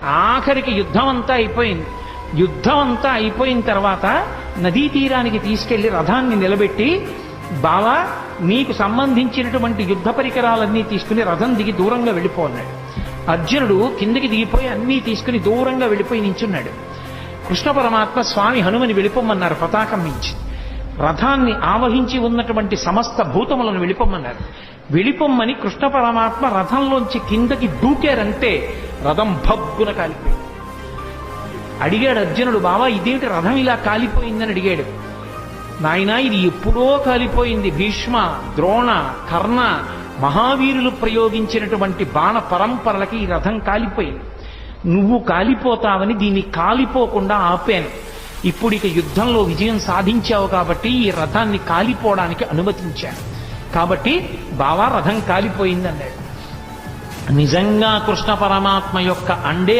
ఆఖరికి యుద్ధం అంతా అయిపోయింది. యుద్ధం అంతా అయిపోయిన తర్వాత నదీ తీరానికి తీసుకెళ్లి రథాన్ని నిలబెట్టి, బావా నీకు సంబంధించినటువంటి యుద్ధ పరికరాలన్నీ తీసుకుని రథం దిగి దూరంగా వెళ్ళిపోన్నాడు. అర్జునుడు కిందకి దిగిపోయి అన్నీ తీసుకుని దూరంగా వెళ్ళిపోయి నించున్నాడు. కృష్ణ పరమాత్మ స్వామి హనుమని వెళ్ళిపోమన్నారు పతాకం మించి. రథాన్ని ఆవహించి ఉన్నటువంటి సమస్త భూతములను వెళ్ళిపోమన్నారు. వెళ్ళిపోమ్మని కృష్ణ పరమాత్మ రథంలోంచి కిందకి దూకారంటే రథం భగ్గున కాలిపోయింది. అడిగాడు అర్జునుడు, బావా ఇదేమిటి రథం ఇలా కాలిపోయిందని అడిగాడు. నాయనా ఇది ఎప్పుడో కాలిపోయింది. భీష్మ, ద్రోణ, కర్ణ మహావీరులు ప్రయోగించినటువంటి బాణ పరంపరలకి ఈ రథం కాలిపోయింది. నువ్వు కాలిపోతావని దీన్ని కాలిపోకుండా ఆపాను. ఇప్పుడు ఇక యుద్ధంలో విజయం సాధించావు కాబట్టి ఈ రథాన్ని కాలిపోవడానికి అనుమతించాను. కాబట్టి బావా రథం కాలిపోయింది అన్నాడు. నిజంగా కృష్ణ పరమాత్మ యొక్క అండే